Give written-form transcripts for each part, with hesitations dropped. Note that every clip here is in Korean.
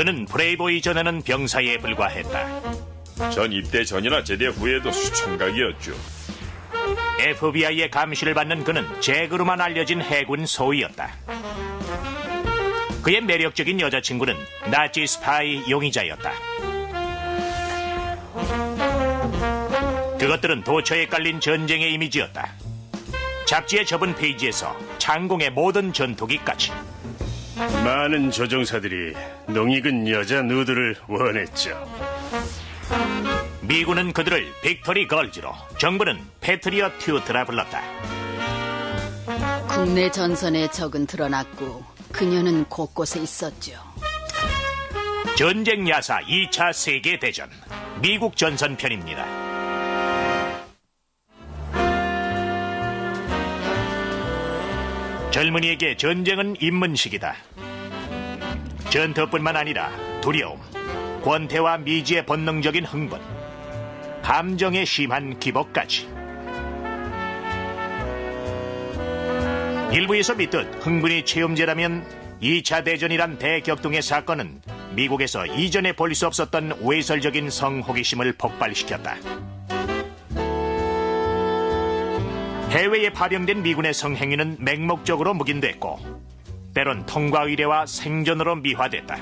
그는 플레이보이 전에는 병사에 불과했다. 전 입대 전이나 제대 후에도 수총각이었죠. FBI의 감시를 받는 그는 제그로만 알려진 해군 소위였다. 그의 매력적인 여자친구는 나치 스파이 용의자였다. 그것들은 도처에 깔린 전쟁의 이미지였다. 잡지의 접은 페이지에서 창공의 모든 전투기까지. 많은 조종사들이 농익은 여자 누드를 원했죠. 미군은 그들을 빅토리 걸즈로, 정부는 패트리엇 튜트라 불렀다. 국내 전선에 적은 드러났고 그녀는 곳곳에 있었죠. 전쟁 야사 2차 세계대전, 미국 전선편입니다. 젊은이에게 전쟁은 입문식이다. 전투뿐만 아니라 두려움, 권태와 미지의 본능적인 흥분, 감정의 심한 기복까지. 일부에서 믿듯 흥분이 체험제라면 2차 대전이란 대격동의 사건은 미국에서 이전에 볼 수 없었던 외설적인 성호기심을 폭발시켰다. 해외에 파병된 미군의 성행위는 맹목적으로 묵인됐고 때론 통과 의례와 생존으로 미화됐다.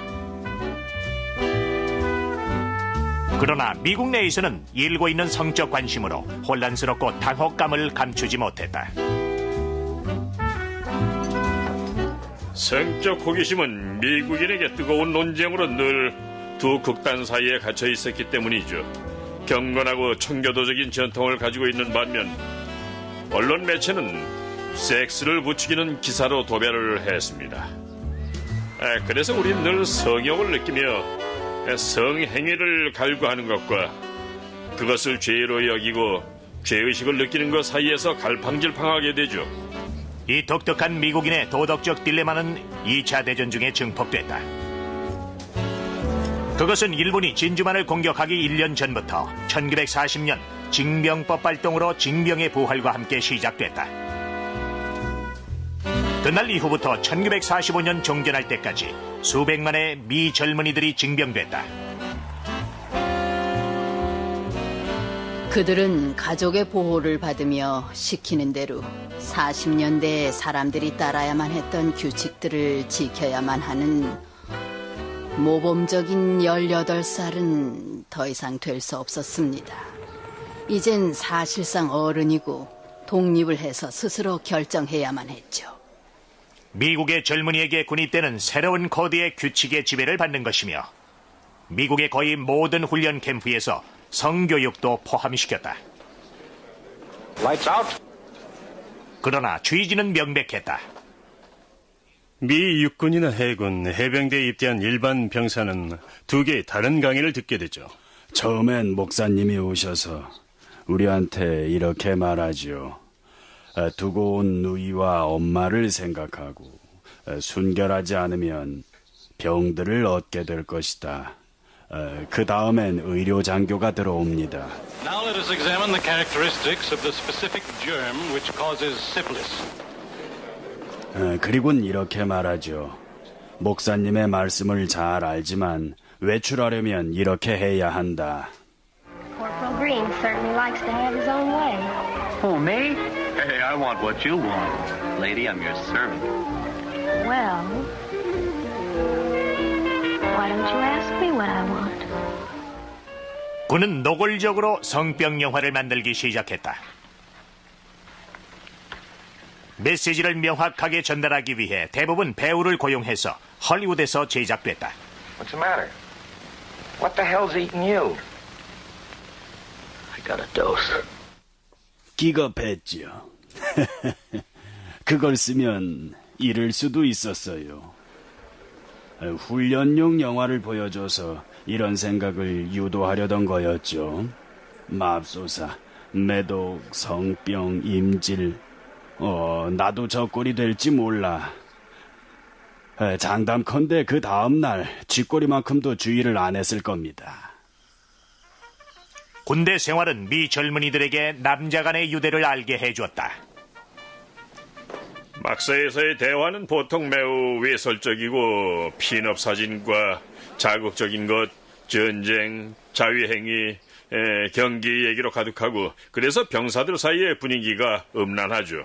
그러나 미국 내에서는 일고 있는 성적 관심으로 혼란스럽고 당혹감을 감추지 못했다. 성적 호기심은 미국인에게 뜨거운 논쟁으로 늘 두 극단 사이에 갇혀 있었기 때문이죠. 경건하고 청교도적인 전통을 가지고 있는 반면 언론 매체는 섹스를 부추기는 기사로 도배를 했습니다. 그래서 우린 늘 성욕을 느끼며 성행위를 갈구하는 것과 그것을 죄로 여기고 죄의식을 느끼는 것 사이에서 갈팡질팡하게 되죠. 이 독특한 미국인의 도덕적 딜레마는 2차 대전 중에 증폭됐다. 그것은 일본이 진주만을 공격하기 1년 전부터 1940년 징병법 발동으로 징병의 부활과 함께 시작됐다. 그날 이후부터 1945년 종전할 때까지 수백만의 미 젊은이들이 징병됐다. 그들은 가족의 보호를 받으며 시키는 대로 40년대에 사람들이 따라야만 했던 규칙들을 지켜야만 하는 모범적인 18살은 더 이상 될 수 없었습니다. 이젠 사실상 어른이고 독립을 해서 스스로 결정해야만 했죠. 미국의 젊은이에게 군입대는 새로운 코드의 규칙의 지배를 받는 것이며 미국의 거의 모든 훈련 캠프에서 성교육도 포함시켰다. 그러나 취지는 명백했다. 미 육군이나 해군, 해병대에 입대한 일반 병사는 두 개의 다른 강의를 듣게 되죠. 처음엔 목사님이 오셔서 우리한테 이렇게 말하죠. 두고 온 누이와 엄마를 생각하고 순결하지 않으면 병들을 얻게 될 것이다. 그 다음엔 의료 장교가 들어옵니다. Now let us examine the characteristics of the specific germ which causes syphilis. 그리고는 이렇게 말하죠. 목사님의 말씀을 잘 알지만 외출하려면 이렇게 해야 한다. Corporal Green certainly likes to have his own way. Oh, me? Hey, I want what you want. Lady, I'm your servant. Well, why don't you ask me what I want? 군은 노골적으로 성병 영화를 만들기 시작했다. 메시지를 명확하게 전달하기 위해 대부분 배우를 고용해서 헐리우드에서 제작됐다. What's the matter? What the hell's eating you? I got a dose. 기겁했죠. 그걸 쓰면 잃을 수도 있었어요. 훈련용 영화를 보여줘서 이런 생각을 유도하려던 거였죠. 맙소사, 매독, 성병, 임질. 나도 저 꼴이 될지 몰라. 장담컨대 그 다음날 쥐꼬리만큼도 주의를 안 했을 겁니다. 군대 생활은 미 젊은이들에게 남자 간의 유대를 알게 해주었다. 막사에서의 대화는 보통 매우 외설적이고 핀업 사진과 자극적인 것, 전쟁, 자위행위, 경기 얘기로 가득하고 그래서 병사들 사이의 분위기가 음란하죠.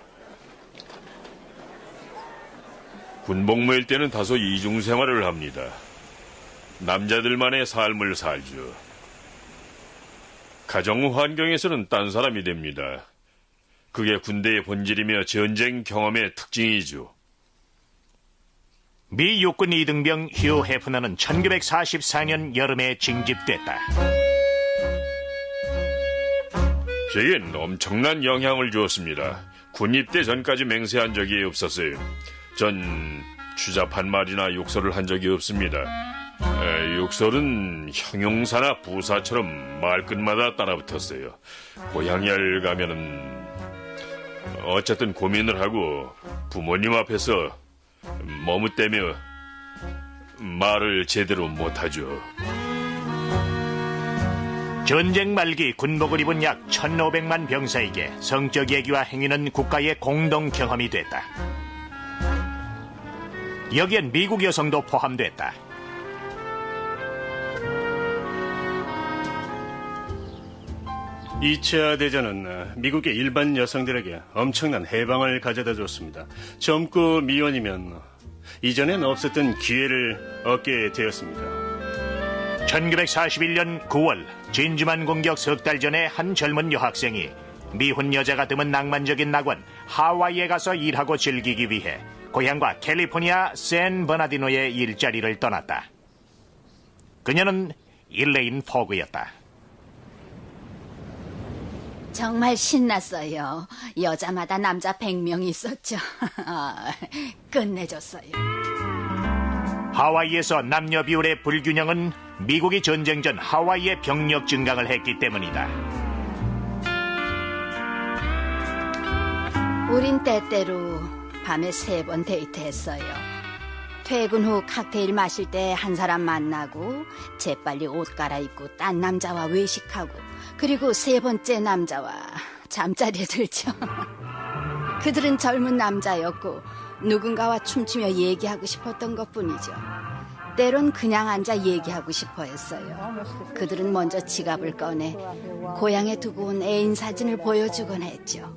군복무일 때는 다소 이중생활을 합니다. 남자들만의 삶을 살죠. 가정 환경에서는 딴 사람이 됩니다. 그게 군대의 본질이며 전쟁 경험의 특징이죠. 미 육군 이등병 휴 해프너는 1944년 여름에 징집됐다. 제겐 엄청난 영향을 주었습니다. 군 입대 전까지 맹세한 적이 없었어요. 전 추잡한 말이나 욕설을 한 적이 없습니다. 욕설은 형용사나 부사처럼 말끝마다 따라붙었어요. 고향을 가면은 어쨌든 고민을 하고 부모님 앞에서 머뭇대며 말을 제대로 못하죠. 전쟁 말기 군복을 입은 약 1,500만 병사에게 성적 얘기와 행위는 국가의 공동 경험이 됐다. 여기엔 미국 여성도 포함됐다. 이 차 대전은 미국의 일반 여성들에게 엄청난 해방을 가져다 줬습니다. 젊고 미혼이면 이전엔 없었던 기회를 얻게 되었습니다. 1941년 9월 진주만 공격 석 달 전에 한 젊은 여학생이 미혼 여자가 드문 낭만적인 낙원 하와이에 가서 일하고 즐기기 위해 고향과 캘리포니아 샌버나디노의 일자리를 떠났다. 그녀는 일레인 포그였다. 정말 신났어요. 여자마다 남자 100명 있었죠. 끝내줬어요. 하와이에서 남녀 비율의 불균형은 미국이 전쟁 전 하와이의 병력 증강을 했기 때문이다. 우린 때때로 밤에 3번 데이트했어요. 퇴근 후 칵테일 마실 때 한 사람 만나고 재빨리 옷 갈아입고 딴 남자와 외식하고 그리고 3번째 남자와 잠자리에 들죠. 그들은 젊은 남자였고 누군가와 춤추며 얘기하고 싶었던 것뿐이죠. 때론 그냥 앉아 얘기하고 싶어 했어요. 그들은 먼저 지갑을 꺼내 고향에 두고 온 애인 사진을 보여주곤 했죠.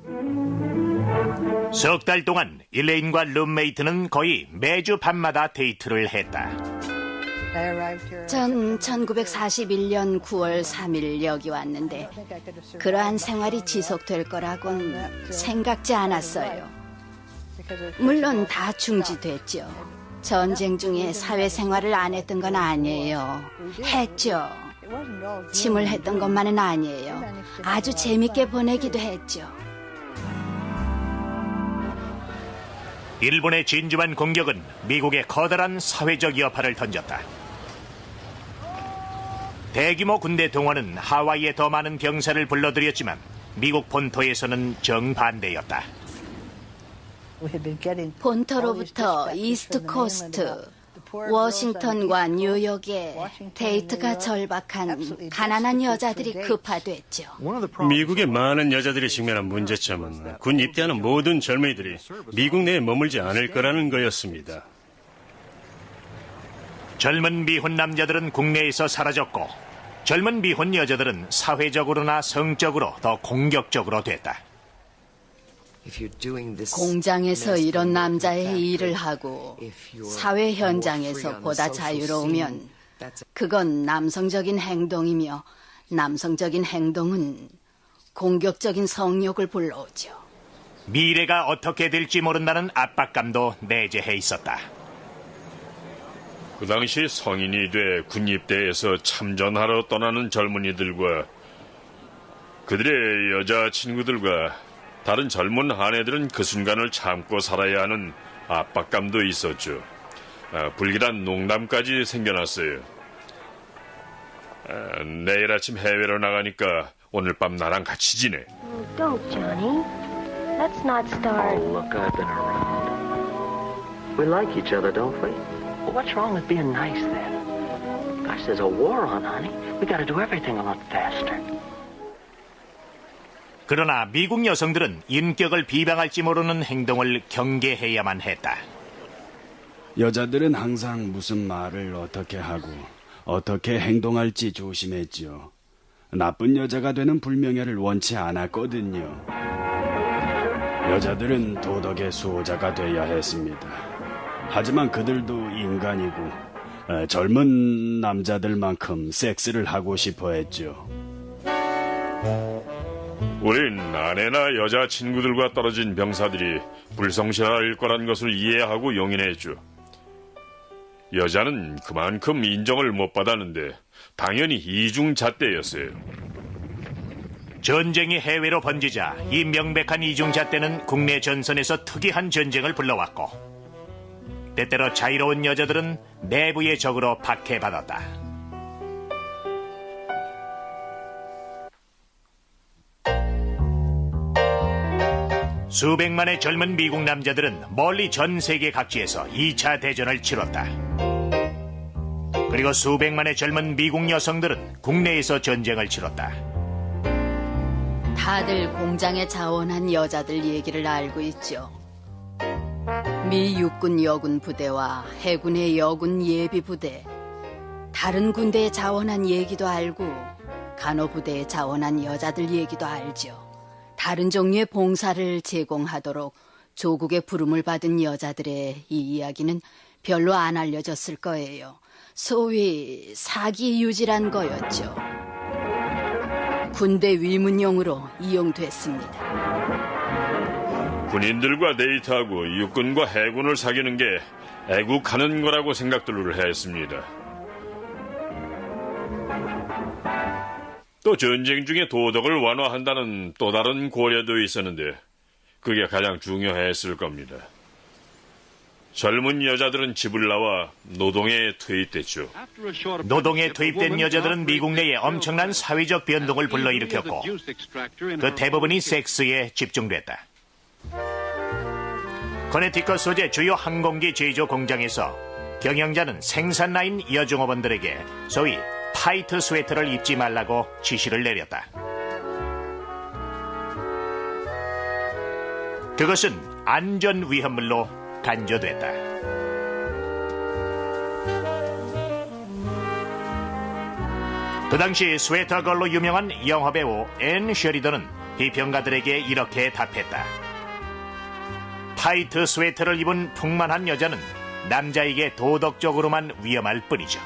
석 달 동안 일레인과 룸메이트는 거의 매주 밤마다 데이트를 했다. 전 1941년 9월 3일 여기 왔는데 그러한 생활이 지속될 거라곤 생각지 않았어요. 물론 다 중지됐죠. 전쟁 중에 사회생활을 안 했던 건 아니에요. 했죠. 침울했던 것만은 아니에요. 아주 재밌게 보내기도 했죠. 일본의 진주만 공격은 미국에 커다란 사회적 여파를 던졌다. 대규모 군대 동원은 하와이에 더 많은 병사를 불러들였지만 미국 본토에서는 정반대였다. 본토로부터 이스트 코스트, 워싱턴과 뉴욕에 데이트가 절박한 가난한 여자들이 급파됐죠. 미국의 많은 여자들이 직면한 문제점은 군 입대하는 모든 젊은이들이 미국 내에 머물지 않을 거라는 거였습니다. 젊은 미혼 남자들은 국내에서 사라졌고 젊은 미혼 여자들은 사회적으로나 성적으로 더 공격적으로 됐다. 공장에서 이런 남자의 일을 하고 사회 현장에서 보다 자유로우면 그건 남성적인 행동이며 남성적인 행동은 공격적인 성욕을 불러오죠. 미래가 어떻게 될지 모른다는 압박감도 내재해 있었다. 그 당시 성인이 돼 군입대에서 참전하러 떠나는 젊은이들과 그들의 여자친구들과 다른 젊은 아내들은 그 순간을 참고 살아야 하는 압박감도 있었죠. 불길한 농담까지 생겨났어요. 내일 아침 해외로 나가니까 오늘 밤 나랑 같이 지내. Don't, Johnny. Let's not start. Oh, look, I've been around. We like each other, don't we? Well, what's wrong with being nice then? Gosh, there's a war on, honey. We gotta do everything a lot faster. 그러나 미국 여성들은 인격을 비방할지 모르는 행동을 경계해야만 했다. 여자들은 항상 무슨 말을 어떻게 하고 어떻게 행동할지 조심했지요. 나쁜 여자가 되는 불명예를 원치 않았거든요. 여자들은 도덕의 수호자가 되어야 했습니다. 하지만 그들도 인간이고 젊은 남자들만큼 섹스를 하고 싶어 했죠. 우린 아내나 여자친구들과 떨어진 병사들이 불성실할 거란 것을 이해하고 용인했죠. 여자는 그만큼 인정을 못 받았는데 당연히 이중잣대였어요. 전쟁이 해외로 번지자 이 명백한 이중잣대는 국내 전선에서 특이한 전쟁을 불러왔고, 때때로 자유로운 여자들은 내부의 적으로 박해받았다. 수백만의 젊은 미국 남자들은 멀리 전 세계 각지에서 2차 대전을 치렀다. 그리고 수백만의 젊은 미국 여성들은 국내에서 전쟁을 치렀다. 다들 공장에 자원한 여자들 얘기를 알고 있죠. 미 육군 여군 부대와 해군의 여군 예비 부대, 다른 군대에 자원한 얘기도 알고 간호부대에 자원한 여자들 얘기도 알죠. 다른 종류의 봉사를 제공하도록 조국의 부름을 받은 여자들의 이 이야기는 별로 안 알려졌을 거예요. 소위 사기 유지란 거였죠. 군대 위문용으로 이용됐습니다. 군인들과 데이트하고 육군과 해군을 사귀는 게 애국하는 거라고 생각들을 했습니다. 또 전쟁 중에 도덕을 완화한다는 또 다른 고려도 있었는데 그게 가장 중요했을 겁니다. 젊은 여자들은 집을 나와 노동에 투입됐죠. 노동에 투입된 여자들은 미국 내에 엄청난 사회적 변동을 불러일으켰고 그 대부분이 섹스에 집중됐다. 커네티컷 소재 주요 항공기 제조 공장에서 경영자는 생산 라인 여종업원들에게 소위 타이트 스웨터를 입지 말라고 지시를 내렸다. 그것은 안전 위험물로 간주됐다. 그 당시 스웨터 걸로 유명한 영화배우 앤 셔리던은 비평가들에게 이렇게 답했다. 타이트 스웨터를 입은 풍만한 여자는 남자에게 도덕적으로만 위험할 뿐이죠.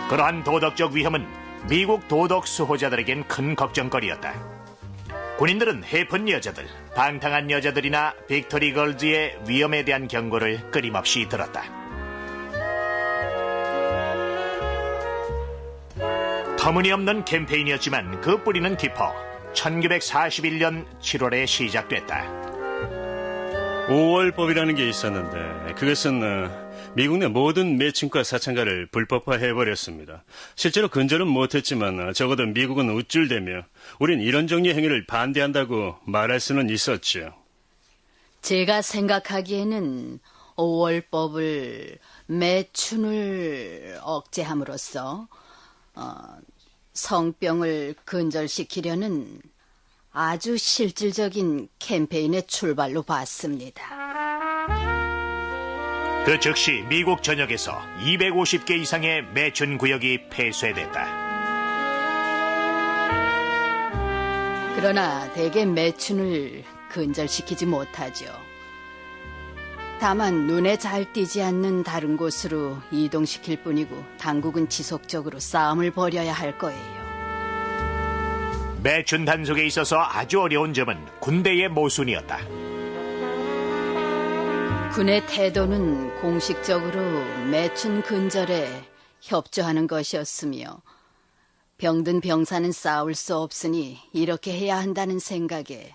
그러한 도덕적 위험은 미국 도덕 수호자들에겐 큰 걱정거리였다. 군인들은 해픈 여자들, 방탕한 여자들이나 빅토리 걸즈의 위험에 대한 경고를 끊임없이 들었다. 터무니없는 캠페인이었지만 그 뿌리는 깊어 1941년 7월에 시작됐다. 5월법이라는 게 있었는데 그것은 미국 내 모든 매칭과 사창가를 불법화해버렸습니다. 실제로 근절은 못했지만 적어도 미국은 우쭐대며 우린 이런 종류의 행위를 반대한다고 말할 수는 있었죠. 제가 생각하기에는 5월법을 매춘을 억제함으로써 성병을 근절시키려는 아주 실질적인 캠페인의 출발로 봤습니다. 그 즉시 미국 전역에서 250개 이상의 매춘 구역이 폐쇄됐다. 그러나 대개 매춘을 근절시키지 못하죠. 다만 눈에 잘 띄지 않는 다른 곳으로 이동시킬 뿐이고 당국은 지속적으로 싸움을 벌여야 할 거예요. 매춘 단속에 있어서 아주 어려운 점은 군대의 모순이었다. 군의 태도는 공식적으로 매춘 근절에 협조하는 것이었으며 병든 병사는 싸울 수 없으니 이렇게 해야 한다는 생각에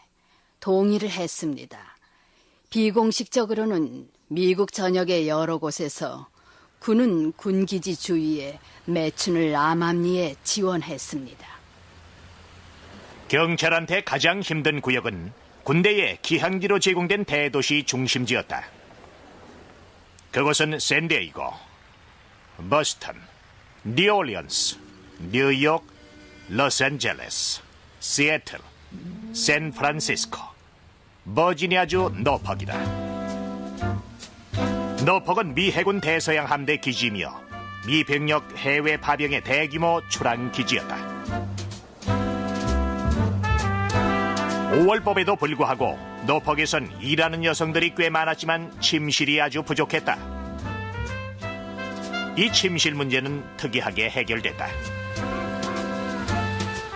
동의를 했습니다. 비공식적으로는 미국 전역의 여러 곳에서 군은 군기지 주위에 매춘을 암암리에 지원했습니다. 경찰한테 가장 힘든 구역은 군대의 기항지로 제공된 대도시 중심지였다. 그곳은 샌디에이고, 버스턴, 뉴올리언스, 뉴욕, 로스앤젤레스, 시애틀, 샌프란시스코, 버지니아주 노퍽이다. 노퍽은 미 해군 대서양 함대 기지이며 미 병력 해외 파병의 대규모 출항 기지였다. 5월법에도 불구하고 노폭에선 일하는 여성들이 꽤 많았지만 침실이 아주 부족했다. 이 침실 문제는 특이하게 해결됐다.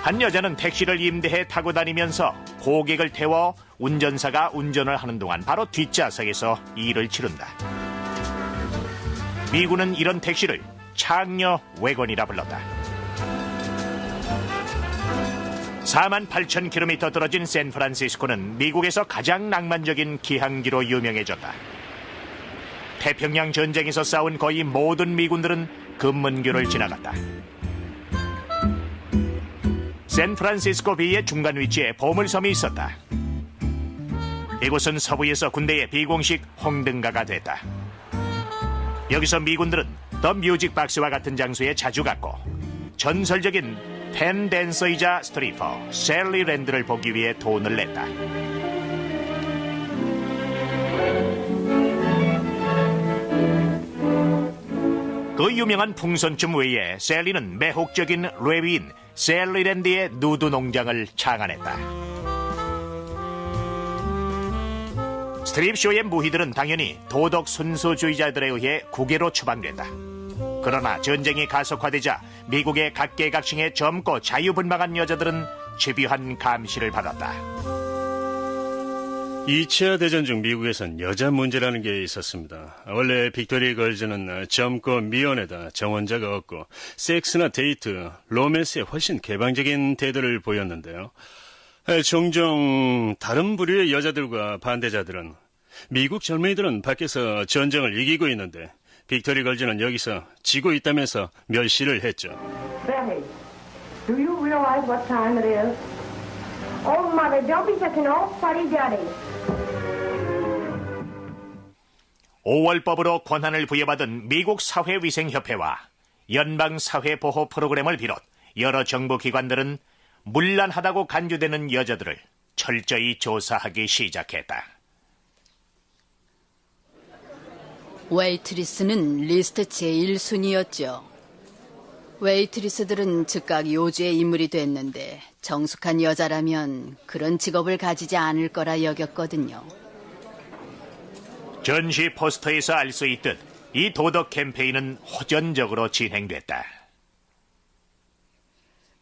한 여자는 택시를 임대해 타고 다니면서 고객을 태워 운전사가 운전을 하는 동안 바로 뒷좌석에서 일을 치른다. 미군은 이런 택시를 창녀 외건이라 불렀다. 48,000km 떨어진 샌프란시스코는 미국에서 가장 낭만적인 기항지로 유명해졌다. 태평양 전쟁에서 싸운 거의 모든 미군들은 금문교를 지나갔다. 샌프란시스코 베이의 중간 위치에 보물섬이 있었다. 이곳은 서부에서 군대의 비공식 홍등가가 됐다. 여기서 미군들은 더 뮤직 박스와 같은 장소에 자주 갔고 전설적인 팬 댄서이자 스트리퍼 셀리 랜드를 보기 위해 돈을 냈다. 그 유명한 풍선춤 외에 셀리는 매혹적인 레위인 셀리 랜드의 누드 농장을 창안했다. 스트립쇼의 무희들은 당연히 도덕 순수주의자들에 의해 국외로 추방됐다. 그러나 전쟁이 가속화되자 미국의 각계각층의 젊고 자유분방한 여자들은 집요한 감시를 받았다. 2차 대전 중 미국에선 여자 문제라는 게 있었습니다. 원래 빅토리 걸즈는 젊고 미혼에다 정원자가 없고 섹스나 데이트, 로맨스에 훨씬 개방적인 태도를 보였는데요. 종종 다른 부류의 여자들과 반대자들은 미국 젊은이들은 밖에서 전쟁을 이기고 있는데 빅토리 걸즈는 여기서 지고 있다면서 멸시를 했죠. Betty, do you realize what time it is? Oh, Mother, don't be such an old fuddy-duddy. 5월법으로 권한을 부여받은 미국 사회위생협회와 연방사회보호 프로그램을 비롯 여러 정부기관들은 문란하다고 간주되는 여자들을 철저히 조사하기 시작했다. 웨이트리스는 리스트 제1순위였죠. 웨이트리스들은 즉각 요주의 인물이 됐는데 정숙한 여자라면 그런 직업을 가지지 않을 거라 여겼거든요. 전시 포스터에서 알 수 있듯 이 도덕 캠페인은 호전적으로 진행됐다.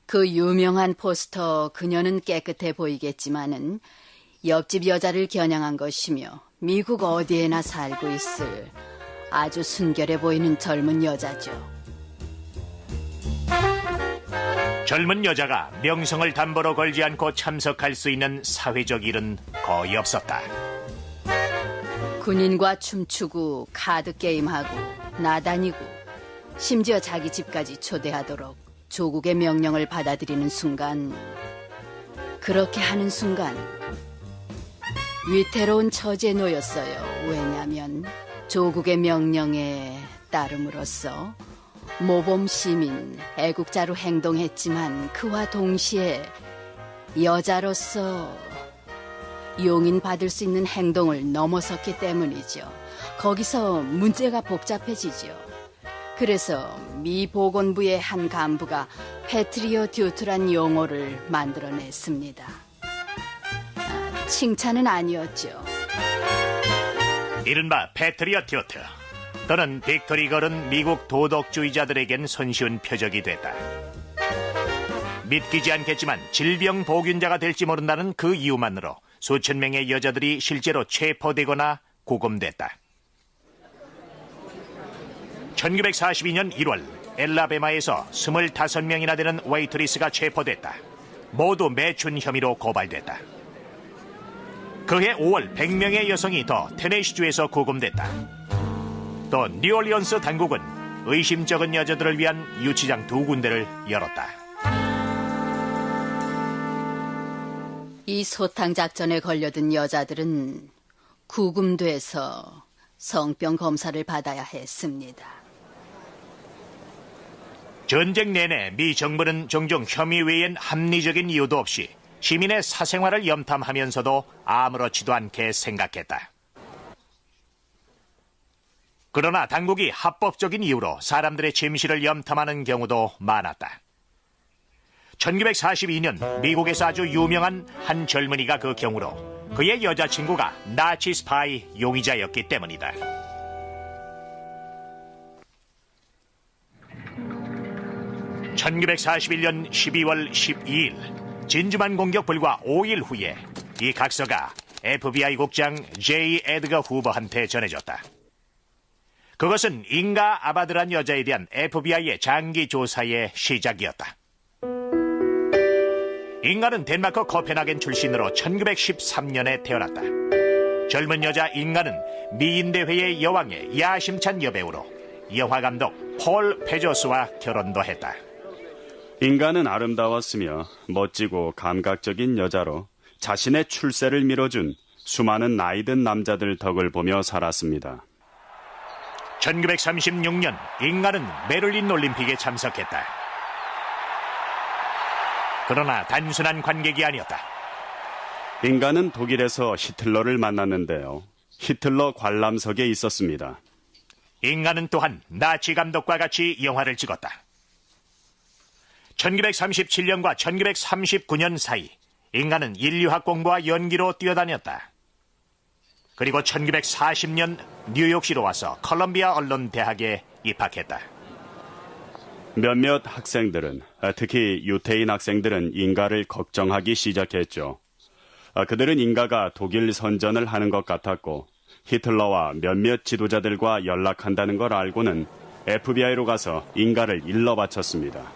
그 유명한 포스터 그녀는 깨끗해 보이겠지만은 옆집 여자를 겨냥한 것이며 미국 어디에나 살고 있을 아주 순결해 보이는 젊은 여자죠. 젊은 여자가 명성을 담보로 걸지 않고 참석할 수 있는 사회적 일은 거의 없었다. 군인과 춤추고 카드게임하고 나다니고 심지어 자기 집까지 초대하도록 조국의 명령을 받아들이는 순간, 그렇게 하는 순간 위태로운 처지에 놓였어요. 왜냐하면 조국의 명령에 따름으로써 모범 시민, 애국자로 행동했지만 그와 동시에 여자로서 용인받을 수 있는 행동을 넘어섰기 때문이죠. 거기서 문제가 복잡해지죠. 그래서 미 보건부의 한 간부가 패트리어 듀트란 용어를 만들어냈습니다. 칭찬은 아니었죠. 이른바 패트리어 듀트 또는 빅토리 걸은 미국 도덕주의자들에겐 손쉬운 표적이 됐다. 믿기지 않겠지만 질병 보균자가 될지 모른다는 그 이유만으로 수천 명의 여자들이 실제로 체포되거나 구금됐다. 1942년 1월 엘라베마에서 25명이나 되는 웨이트리스가 체포됐다. 모두 매춘 혐의로 고발됐다. 그해 5월 100명의 여성이 더 테네시주에서 구금됐다. 또 뉴올리언스 당국은 의심쩍은 여자들을 위한 유치장 2군데를 열었다. 이 소탕 작전에 걸려든 여자들은 구금돼서 성병 검사를 받아야 했습니다. 전쟁 내내 미 정부는 종종 혐의 외엔 합리적인 이유도 없이 시민의 사생활을 염탐하면서도 아무렇지도 않게 생각했다. 그러나 당국이 합법적인 이유로 사람들의 침실을 염탐하는 경우도 많았다. 1942년 미국에서 아주 유명한 한 젊은이가 그 경우로 그의 여자친구가 나치 스파이 용의자였기 때문이다. (1941년 12월 12일) 진주만 공격 불과 5일 후에 이 각서가 FBI 국장 J. 에드거 후버한테 전해졌다. 그것은 잉가 아바드란 여자에 대한 FBI의 장기 조사의 시작이었다. 잉가는 덴마크 코펜하겐 출신으로 1913년에 태어났다. 젊은 여자 잉가는 미인대회의 여왕의 야심찬 여배우로 영화감독 폴 페조스와 결혼도 했다. 잉가는 아름다웠으며 멋지고 감각적인 여자로 자신의 출세를 밀어준 수많은 나이든 남자들 덕을 보며 살았습니다. 1936년 잉가는 베를린 올림픽에 참석했다. 그러나 단순한 관객이 아니었다. 잉가는 독일에서 히틀러를 만났는데요. 히틀러 관람석에 있었습니다. 잉가는 또한 나치 감독과 같이 영화를 찍었다. 1937년과 1939년 사이 잉가는 인류학 공부와 연기로 뛰어다녔다. 그리고 1940년 뉴욕시로 와서 컬럼비아 언론대학에 입학했다. 몇몇 학생들은, 특히 유태인 학생들은 잉가를 걱정하기 시작했죠. 그들은 잉가가 독일 선전을 하는 것 같았고 히틀러와 몇몇 지도자들과 연락한다는 걸 알고는 FBI로 가서 잉가를 일러 바쳤습니다.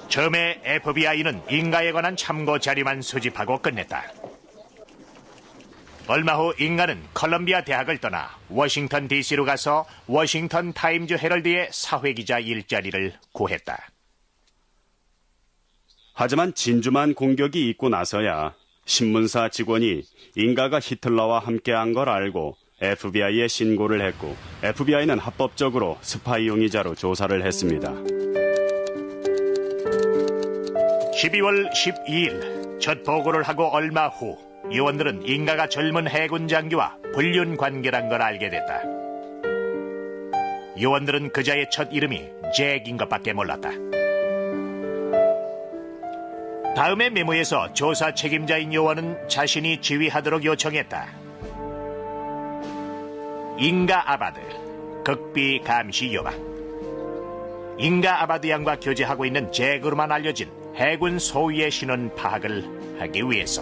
처음에 FBI는 잉가에 관한 참고 자료만 수집하고 끝냈다. 얼마 후 잉가는 컬럼비아 대학을 떠나 워싱턴 DC로 가서 워싱턴 타임즈 헤럴드의 사회기자 일자리를 구했다. 하지만 진주만 공격이 있고 나서야 신문사 직원이 잉가가 히틀러와 함께한 걸 알고 FBI에 신고를 했고 FBI는 합법적으로 스파이 용의자로 조사를 했습니다. 12월 12일 첫 보고를 하고 얼마 후 요원들은 잉가가 젊은 해군 장교와 불륜 관계란 걸 알게 됐다. 요원들은 그자의 첫 이름이 잭인 것밖에 몰랐다. 다음의 메모에서 조사 책임자인 요원은 자신이 지휘하도록 요청했다. 잉가 아바드, 극비 감시 요방. 잉가 아바드 양과 교제하고 있는 잭으로만 알려진 해군 소위의 신원 파악을 하기 위해서.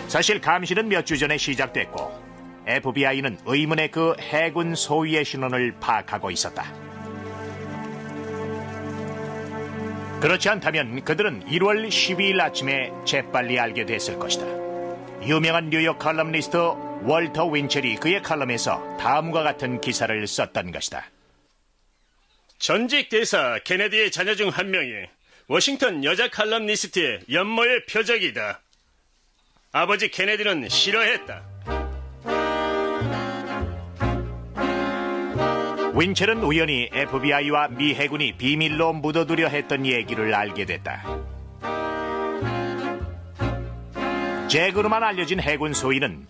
사실 감시는 몇 주 전에 시작됐고 FBI는 의문의 그 해군 소위의 신원을 파악하고 있었다. 그렇지 않다면 그들은 1월 12일 아침에 재빨리 알게 됐을 것이다. 유명한 뉴욕 칼럼니스트 월터 윈첼이 그의 칼럼에서 다음과 같은 기사를 썼던 것이다. 전직 대사 케네디의 자녀 중 한 명이 워싱턴 여자 칼럼니스트의 연모의 표적이다. 아버지 케네디는 싫어했다. 윈첼은 우연히 FBI와 미 해군이 비밀로 묻어두려 했던 얘기를 알게 됐다. 잭으로만 알려진 해군 소위는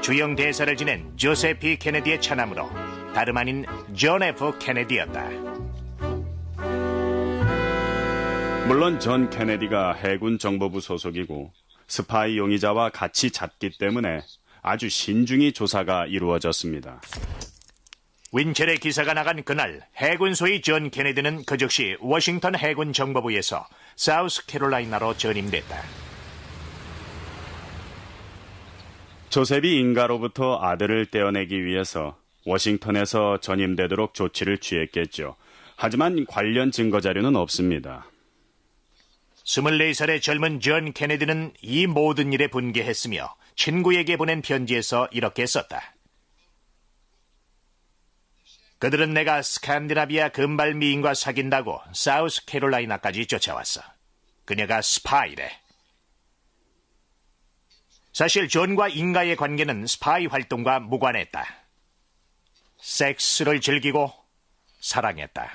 주영 대사를 지낸 조셉 P. 케네디의 차남으로 다름 아닌 존 F. 케네디였다. 물론 존 케네디가 해군 정보부 소속이고 스파이 용의자와 같이 잤기 때문에 아주 신중히 조사가 이루어졌습니다. 윈첼의 기사가 나간 그날 해군 소위 존 케네디는 그 즉시 워싱턴 해군 정보부에서 사우스 캐롤라이나로 전임됐다. 조셉이 잉가로부터 아들을 떼어내기 위해서 워싱턴에서 전임되도록 조치를 취했겠죠. 하지만 관련 증거 자료는 없습니다. 24살의 젊은 존 케네디는 이 모든 일에 분개했으며 친구에게 보낸 편지에서 이렇게 썼다. 그들은 내가 스칸디나비아 금발 미인과 사귄다고 사우스 캐롤라이나까지 쫓아왔어. 그녀가 스파이래. 사실 존과 잉가의 관계는 스파이 활동과 무관했다. 섹스를 즐기고 사랑했다.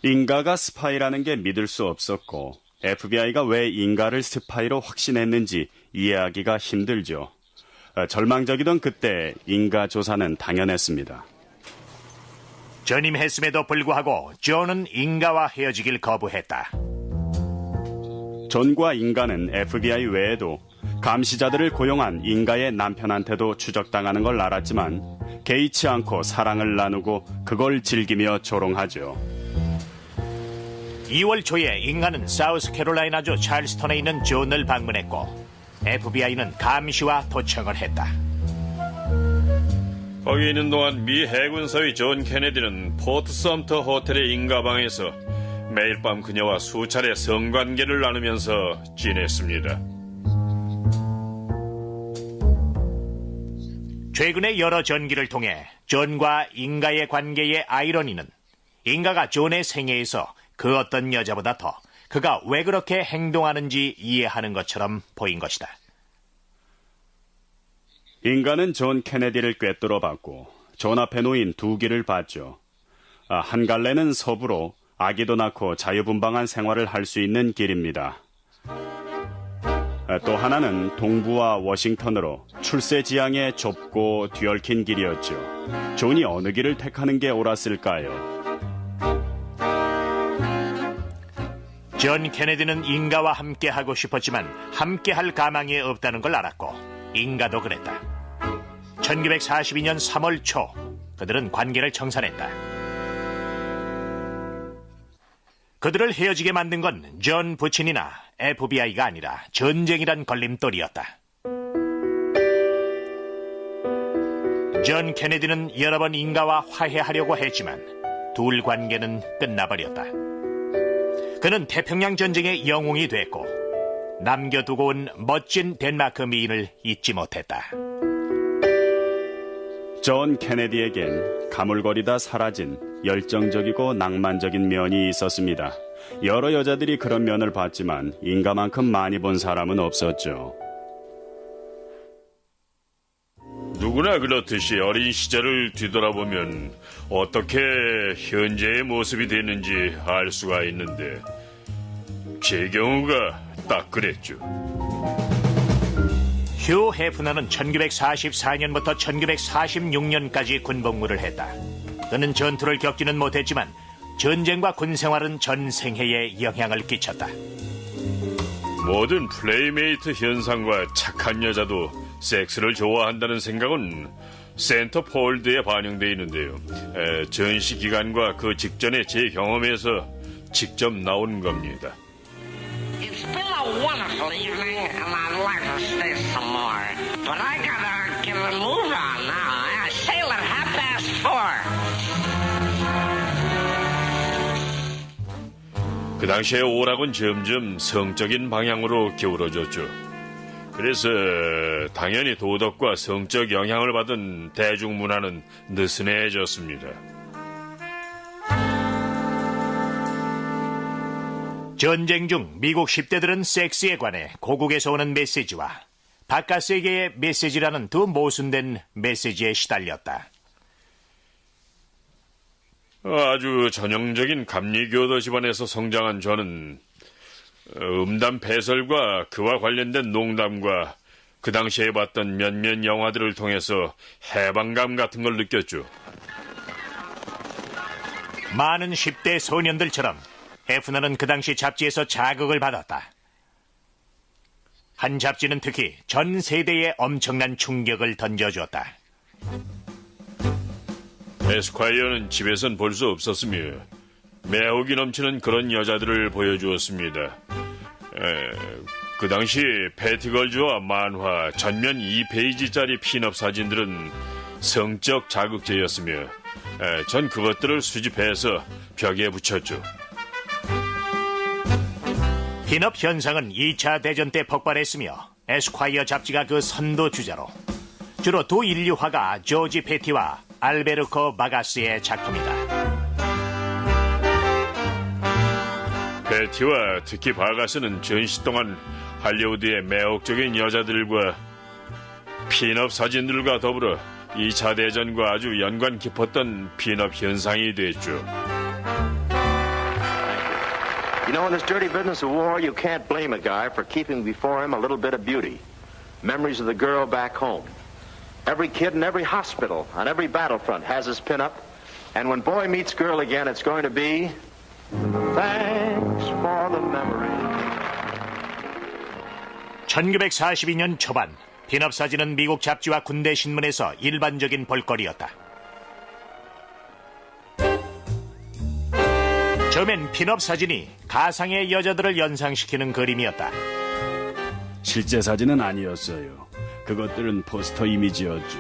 잉가가 스파이라는 게 믿을 수 없었고 FBI가 왜 잉가를 스파이로 확신했는지 이해하기가 힘들죠. 절망적이던 그때 인가 조사는 당연했습니다. 전임했음에도 불구하고 존은 인가와 헤어지길 거부했다. 존과 인가는 FBI 외에도 감시자들을 고용한 인가의 남편한테도 추적당하는 걸 알았지만 개의치 않고 사랑을 나누고 그걸 즐기며 조롱하죠. 2월 초에 인가는 사우스캐롤라이나주 찰스턴에 있는 존을 방문했고 FBI는 감시와 도청을 했다. 거기 있는 동안 미 해군서의 존 케네디는 포트 섬터 호텔의 인가방에서 매일 밤 그녀와 수차례 성관계를 나누면서 지냈습니다. 최근의 여러 전기를 통해 존과 인가의 관계의 아이러니는 인가가 존의 생애에서 그 어떤 여자보다 더 그가 왜 그렇게 행동하는지 이해하는 것처럼 보인 것이다. 인가는 존 케네디를 꿰뚫어 봤고 존 앞에 놓인 두 길을 봤죠. 한 갈래는 서부로 아기도 낳고 자유분방한 생활을 할 수 있는 길입니다. 또 하나는 동부와 워싱턴으로 출세지향의 좁고 뒤얽힌 길이었죠. 존이 어느 길을 택하는 게 옳았을까요? 존 케네디는 인가와 함께하고 싶었지만 함께할 가망이 없다는 걸 알았고 인가도 그랬다. 1942년 3월 초 그들은 관계를 청산했다. 그들을 헤어지게 만든 건 존 부친이나 FBI가 아니라 전쟁이란 걸림돌이었다. 존 케네디는 여러 번 인가와 화해하려고 했지만 둘 관계는 끝나버렸다. 그는 태평양 전쟁의 영웅이 됐고 남겨두고 온 멋진 덴마크 미인을 잊지 못했다. 존 케네디에겐 가물거리다 사라진 열정적이고 낭만적인 면이 있었습니다. 여러 여자들이 그런 면을 봤지만 인가만큼 많이 본 사람은 없었죠. 누구나 그렇듯이 어린 시절을 뒤돌아보면 어떻게 현재의 모습이 됐는지 알 수가 있는데 제 경우가 딱 그랬죠. 휴 해프너는 1944년부터 1946년까지 군복무를 했다. 그는 전투를 겪지는 못했지만 전쟁과 군생활은 전 생애에 영향을 끼쳤다. 모든 플레이메이트 현상과 착한 여자도 섹스를 좋아한다는 생각은 센터 폴드에 반영되어 있는데요. 전시 기간과 그 직전의 제 경험에서 직접 나온 겁니다. It's been a wonderful evening, and I'd like to stay some more. But I gotta get a move on now. I sail at 4:30. 그 당시에 오락은 점점 성적인 방향으로 기울어졌죠. 그래서 당연히 도덕과 성적 영향을 받은 대중문화는 느슨해졌습니다. 전쟁 중 미국 10대들은 섹스에 관해 고국에서 오는 메시지와 바깥 세계의 메시지라는 두 모순된 메시지에 시달렸다. 아주 전형적인 감리교도 집안에서 성장한 저는 음담 배설과 그와 관련된 농담과 그 당시에 봤던 몇몇 영화들을 통해서 해방감 같은 걸 느꼈죠. 많은 10대 소년들처럼 해프너는 그 당시 잡지에서 자극을 받았다. 한 잡지는 특히 전 세대에 엄청난 충격을 던져주었다. 에스콰이어는 집에선 볼 수 없었으며 매혹이 넘치는 그런 여자들을 보여주었습니다. 그 당시 패티걸즈와 만화 전면 2페이지짜리 핀업 사진들은 성적 자극제였으며 전 그것들을 수집해서 벽에 붙였죠. 핀업 현상은 2차 대전 때 폭발했으며 에스콰이어 잡지가 그 선도 주자로 주로 두 인류화가 조지 패티와 알베르코 바가스의 작품이다. 패티와 특히 바가스는 전시 동안 할리우드의 매혹적인 여자들과 핀업 사진들과 더불어 2차 대전과 아주 연관 깊었던 핀업 현상이 됐죠. You know, in this dirty business of war, you can't blame a guy for keeping before him a little bit of beauty. Memories of the girl back home. Every kid in every hospital, on every battlefront has his pinup. And when boy meets girl again, it's going to be thanks for the memory. 1942년 초반, 핀업 사진은 미국 잡지와 군대 신문에서 일반적인 볼거리였다. 처음엔 핀업 사진이 가상의 여자들을 연상시키는 그림이었다. 실제 사진은 아니었어요. 그것들은 포스터 이미지였죠.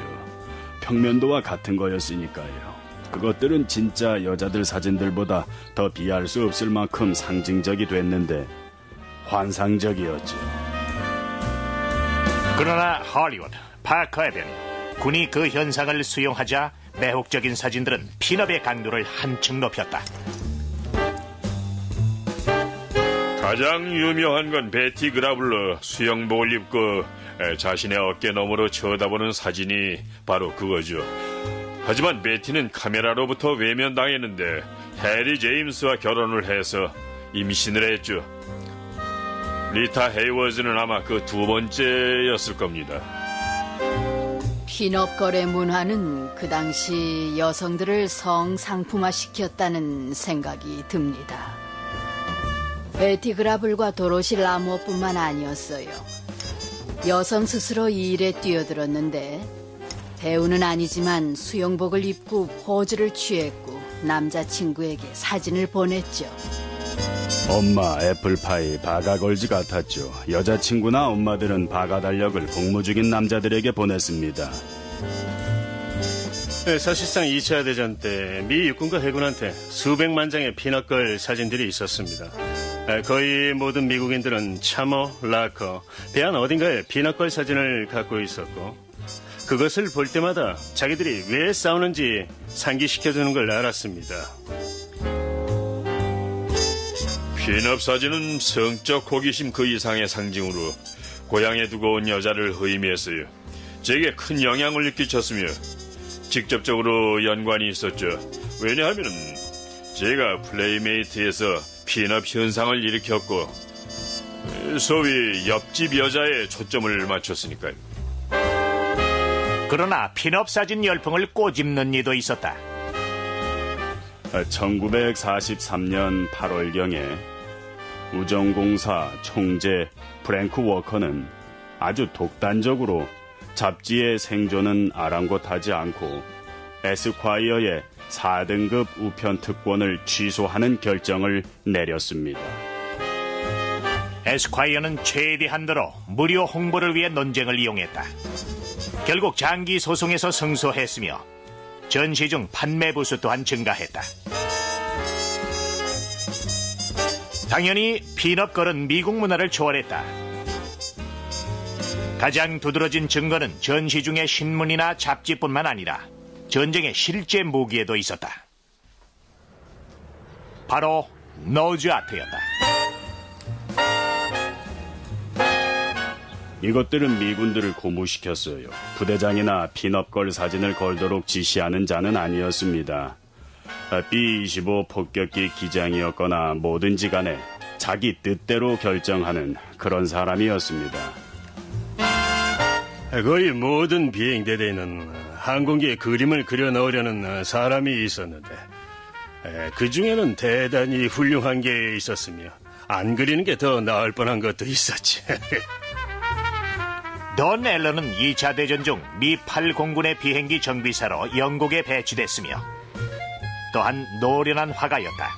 평면도와 같은 거였으니까요. 그것들은 진짜 여자들 사진들보다 더 비할 수 없을 만큼 상징적이 됐는데 환상적이었죠. 그러나 할리우드, 파커 에벤, 군이 그 현상을 수용하자 매혹적인 사진들은 핀업의 강도를 한층 높였다. 가장 유명한 건 베티 그라블러 수영복을 입고 자신의 어깨 너머로 쳐다보는 사진이 바로 그거죠. 하지만 베티는 카메라로부터 외면당했는데 해리 제임스와 결혼을 해서 임신을 했죠. 리타 헤이워즈는 아마 그 두 번째였을 겁니다. 핀업 거래 문화는 그 당시 여성들을 성상품화시켰다는 생각이 듭니다. 베티 그라블과 도로시 라모어뿐만 아니었어요. 여성 스스로 이 일에 뛰어들었는데 배우는 아니지만 수영복을 입고 포즈를 취했고 남자친구에게 사진을 보냈죠. 엄마 애플파이 바가걸즈 같았죠. 여자친구나 엄마들은 바가 달력을 복무 중인 남자들에게 보냈습니다. 사실상 2차 대전 때 미 육군과 해군한테 수백만 장의 핀업걸 사진들이 있었습니다. 거의 모든 미국인들은 참호, 라커, 배 안 어딘가에 핀업걸 사진을 갖고 있었고 그것을 볼 때마다 자기들이 왜 싸우는지 상기시켜주는 걸 알았습니다. 핀업 사진은 성적 호기심 그 이상의 상징으로 고향에 두고 온 여자를 의미했어요. 제게 큰 영향을 끼쳤으며 직접적으로 연관이 있었죠. 왜냐하면 제가 플레이메이트에서 핀업 현상을 일으켰고 소위 옆집 여자에 초점을 맞췄으니까요. 그러나 핀업 사진 열풍을 꼬집는 이도 있었다. 1943년 8월경에 우정공사 총재 프랭크 워커는 아주 독단적으로 잡지의 생존은 아랑곳하지 않고 에스콰이어의 4등급 우편 특권을 취소하는 결정을 내렸습니다. 에스콰이어는 최대한도로 무료 홍보를 위해 논쟁을 이용했다. 결국 장기 소송에서 승소했으며 전시 중 판매 부수 또한 증가했다. 당연히 핀업걸은 미국 문화를 초월했다. 가장 두드러진 증거는 전시 중의 신문이나 잡지뿐만 아니라 전쟁의 실제 무기에도 있었다. 바로 노즈 아트였다. 이것들은 미군들을 고무시켰어요. 부대장이나 핀업걸 사진을 걸도록 지시하는 자는 아니었습니다. B-25 폭격기 기장이었거나 뭐든지 간에 자기 뜻대로 결정하는 그런 사람이었습니다. 거의 모든 비행대대에는 항공기에 그림을 그려 넣으려는 사람이 있었는데 그 중에는 대단히 훌륭한 게 있었으며 안 그리는 게 더 나을 뻔한 것도 있었지. 돈 앨런은 2차 대전 중 미 8공군의 비행기 정비사로 영국에 배치됐으며 또한 노련한 화가였다.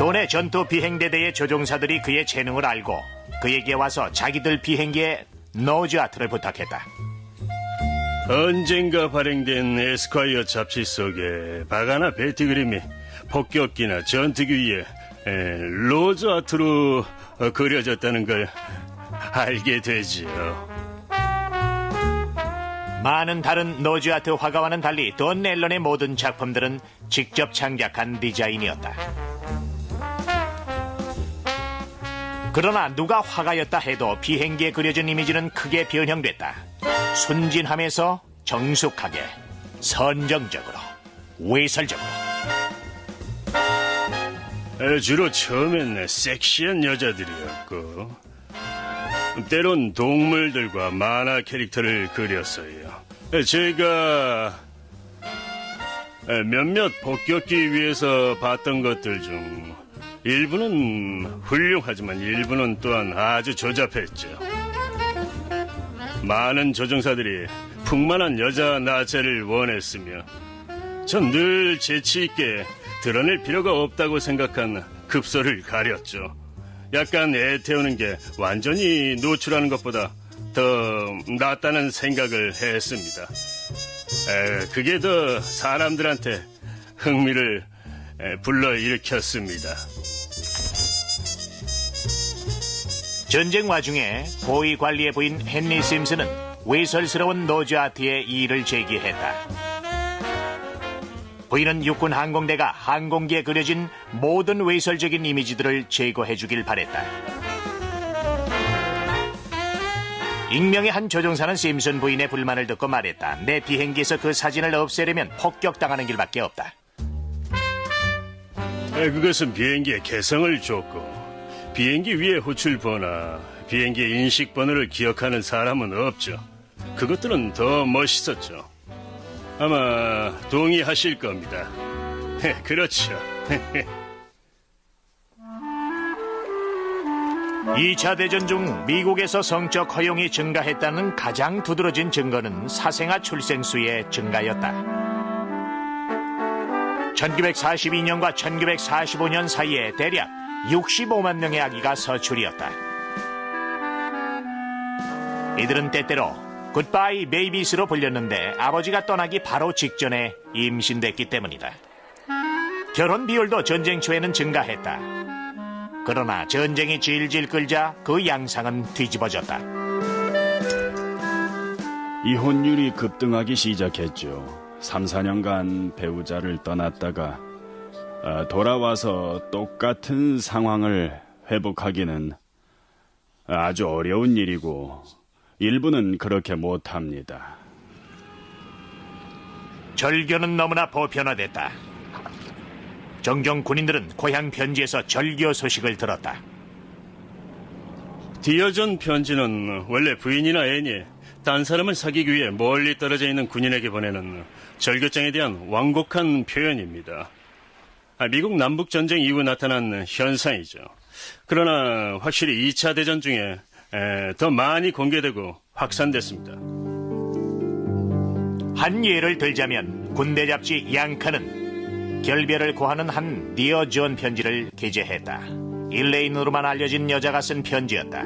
돈의 전투 비행대대의 조종사들이 그의 재능을 알고 그에게 와서 자기들 비행기에 노즈 아트를 부탁했다. 언젠가 발행된 에스콰이어 잡지 속에 바가나 베티 그림이 폭격기나 전투기 위에 로즈 아트로 그려졌다는 걸 알게 되지요. 많은 다른 노즈 아트 화가와는 달리 돈 앨런의 모든 작품들은 직접 창작한 디자인이었다. 그러나 누가 화가였다 해도 비행기에 그려진 이미지는 크게 변형됐다. 순진함에서 정숙하게, 선정적으로, 외설적으로. 주로 처음엔 섹시한 여자들이었고 때론 동물들과 만화 캐릭터를 그렸어요. 제가 몇몇 복귀하기 위해서 봤던 것들 중 일부는 훌륭하지만 일부는 또한 아주 조잡했죠. 많은 조종사들이 풍만한 여자 나체를 원했으며 전 늘 재치있게 드러낼 필요가 없다고 생각한 급소를 가렸죠. 약간 애태우는 게 완전히 노출하는 것보다 더 낫다는 생각을 했습니다. 그게 더 사람들한테 흥미를 불러일으켰습니다. 전쟁 와중에 고위 관리의 부인 헨리 심슨은 외설스러운 노즈 아트의 이의를 제기했다. 부인은 육군 항공대가 항공기에 그려진 모든 외설적인 이미지들을 제거해주길 바랬다. 익명의 한 조종사는 심슨 부인의 불만을 듣고 말했다. 내 비행기에서 그 사진을 없애려면 폭격당하는 길밖에 없다. 그것은 비행기의 개성을 줬고 비행기 위에 호출번호나 비행기의 인식번호를 기억하는 사람은 없죠. 그것들은 더 멋있었죠. 아마 동의하실 겁니다. 그렇죠. 2차 대전 중 미국에서 성적 허용이 증가했다는 가장 두드러진 증거는 사생아 출생수의 증가였다. 1942년과 1945년 사이에 대략 65만 명의 아기가 서출이었다. 이들은 때때로 굿바이 베이비스로 불렸는데 아버지가 떠나기 바로 직전에 임신됐기 때문이다. 결혼 비율도 전쟁 초에는 증가했다. 그러나 전쟁이 질질 끌자 그 양상은 뒤집어졌다. 이혼율이 급등하기 시작했죠. 3, 4년간 배우자를 떠났다가 돌아와서 똑같은 상황을 회복하기는 아주 어려운 일이고 일부는 그렇게 못합니다. 절교는 너무나 보편화됐다. 종종 군인들은 고향 편지에서 절교 소식을 들었다. 디어전 편지는 원래 부인이나 애인이 딴 사람을 사귀기 위해 멀리 떨어져 있는 군인에게 보내는 절교장에 대한 완곡한 표현입니다. 미국 남북전쟁 이후 나타난 현상이죠. 그러나 확실히 2차 대전 중에 더 많이 공개되고 확산됐습니다. 한 예를 들자면 군대 잡지 양카는 결별을 고하는 한 디어 존 편지를 게재했다. 일레인으로만 알려진 여자가 쓴 편지였다.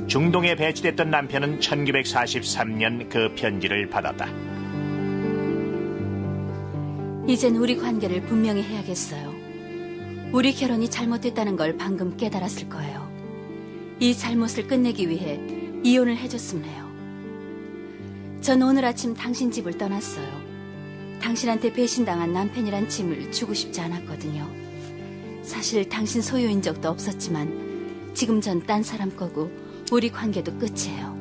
중동에 배치됐던 남편은 1943년 그 편지를 받았다. 이젠 우리 관계를 분명히 해야겠어요. 우리 결혼이 잘못됐다는 걸 방금 깨달았을 거예요. 이 잘못을 끝내기 위해 이혼을 해줬으면 해요. 전 오늘 아침 당신 집을 떠났어요. 당신한테 배신당한 남편이란 짐을 주고 싶지 않았거든요. 사실 당신 소유인 적도 없었지만 지금 전 딴 사람 거고 우리 관계도 끝이에요.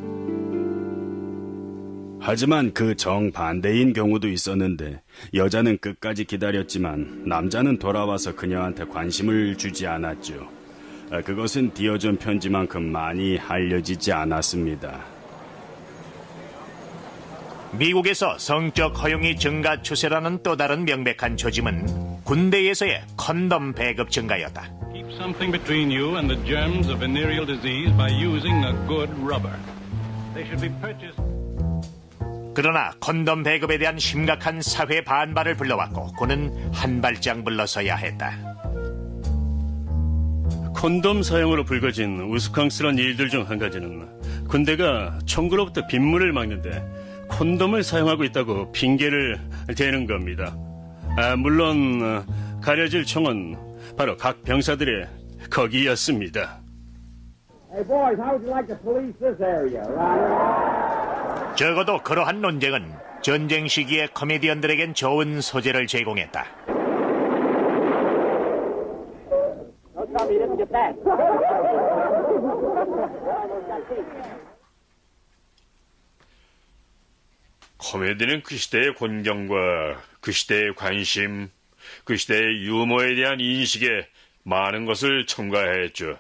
하지만 그 정반대인 경우도 있었는데 여자는 끝까지 기다렸지만 남자는 돌아와서 그녀한테 관심을 주지 않았죠. 그것은 디어존 편지만큼 많이 알려지지 않았습니다. 미국에서 성적 허용이 증가 추세라는 또 다른 명백한 조짐은 군대에서의 컨돔 배급 증가였다. Keep something between you and the germs of venereal disease by using a good rubber. They should be purchased. 그러나 컨돔 배급에 대한 심각한 사회 반발을 불러왔고 그는 한 발짝 물러서야 했다. 콘돔 사용으로 불거진 우스꽝스러운 일들 중 한 가지는 군대가 총구로부터 빗물을 막는데 콘돔을 사용하고 있다고 핑계를 대는 겁니다. 물론 가려질 총은 바로 각 병사들의 거기였습니다. Hey boys, how would you like to police this area, right? 적어도 그러한 논쟁은 전쟁 시기에 코미디언들에겐 좋은 소재를 제공했다. Don't tell me you didn't get that. 코미디는 그 시대의 곤경과 그 시대의 관심, 그 시대의 유머에 대한 인식에 많은 것을 첨가했죠.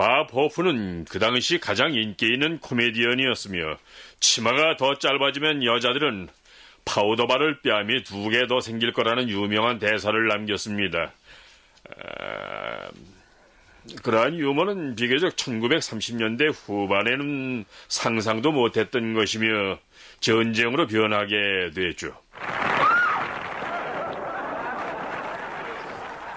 밥 호프는 그 당시 가장 인기 있는 코미디언이었으며 치마가 더 짧아지면 여자들은 파우더바를 뺨이 2개 더 생길 거라는 유명한 대사를 남겼습니다. 그러한 유머는 비교적 1930년대 후반에는 상상도 못했던 것이며 전쟁으로 변하게 됐죠.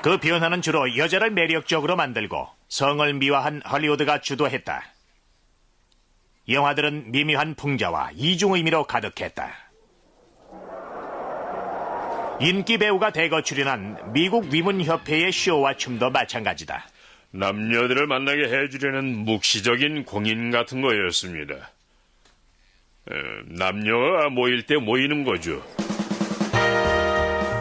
그 변화는 주로 여자를 매력적으로 만들고 성을 미화한 할리우드가 주도했다. 영화들은 미묘한 풍자와 이중 의미로 가득했다. 인기 배우가 대거 출연한 미국 위문협회의 쇼와 춤도 마찬가지다. 남녀들을 만나게 해주려는 묵시적인 공인 같은 거였습니다. 남녀가 모일 때 모이는 거죠.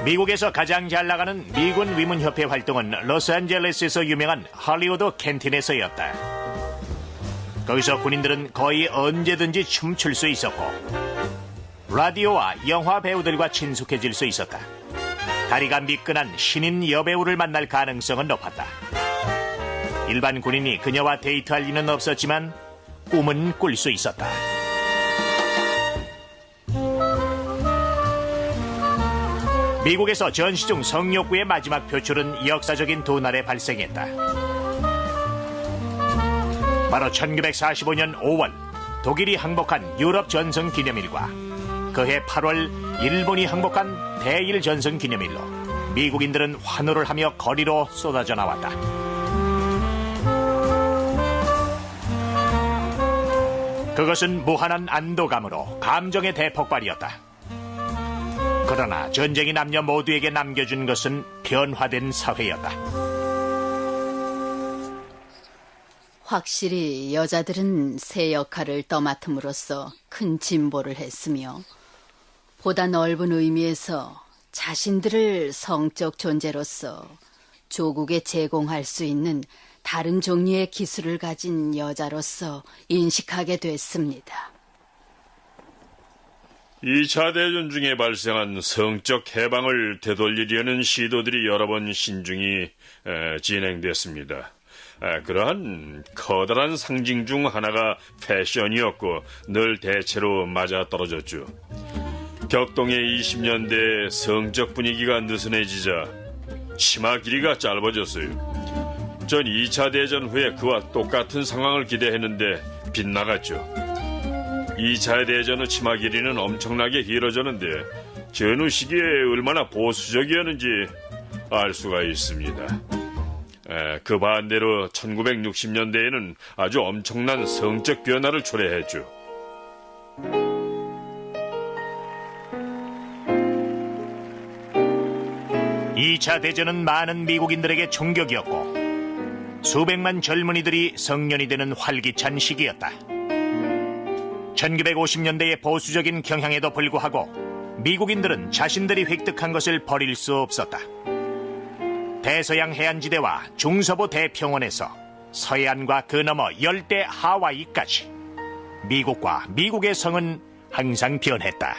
미국에서 가장 잘 나가는 미군 위문협회 활동은 로스앤젤레스에서 유명한 할리우드 캔틴에서였다. 거기서 군인들은 거의 언제든지 춤출 수 있었고 라디오와 영화 배우들과 친숙해질 수 있었다. 다리가 미끈한 신인 여배우를 만날 가능성은 높았다. 일반 군인이 그녀와 데이트할 리는 없었지만 꿈은 꿀 수 있었다. 미국에서 전시 중 성욕구의 마지막 표출은 역사적인 두 날에 발생했다. 바로 1945년 5월 독일이 항복한 유럽 전선 기념일과 그해 8월 일본이 항복한 대일 전선 기념일로 미국인들은 환호를 하며 거리로 쏟아져 나왔다. 그것은 무한한 안도감으로 감정의 대폭발이었다. 그러나 전쟁이 남녀 모두에게 남겨준 것은 변화된 사회였다. 확실히 여자들은 새 역할을 떠맡음으로써 큰 진보를 했으며 보다 넓은 의미에서 자신들을 성적 존재로서 조국에 제공할 수 있는 다른 종류의 기술을 가진 여자로서 인식하게 됐습니다. 2차 대전 중에 발생한 성적 해방을 되돌리려는 시도들이 여러 번 신중히 진행됐습니다. 그러한 커다란 상징 중 하나가 패션이었고 늘 대체로 맞아떨어졌죠. 격동의 20년대 성적 분위기가 느슨해지자 치마 길이가 짧아졌어요. 전 2차 대전 후에 그와 똑같은 상황을 기대했는데 빗나갔죠. 2차 대전 후 치마 길이는 엄청나게 길어졌는데 전후 시기에 얼마나 보수적이었는지 알 수가 있습니다. 그 반대로 1960년대에는 아주 엄청난 성적 변화를 초래했죠. 이 2차 대전은 많은 미국인들에게 충격이었고 수백만 젊은이들이 성년이 되는 활기찬 시기였다. 1950년대의 보수적인 경향에도 불구하고 미국인들은 자신들이 획득한 것을 버릴 수 없었다. 대서양 해안지대와 중서부 대평원에서 서해안과 그 너머 열대 하와이까지 미국과 미국의 성은 항상 변했다.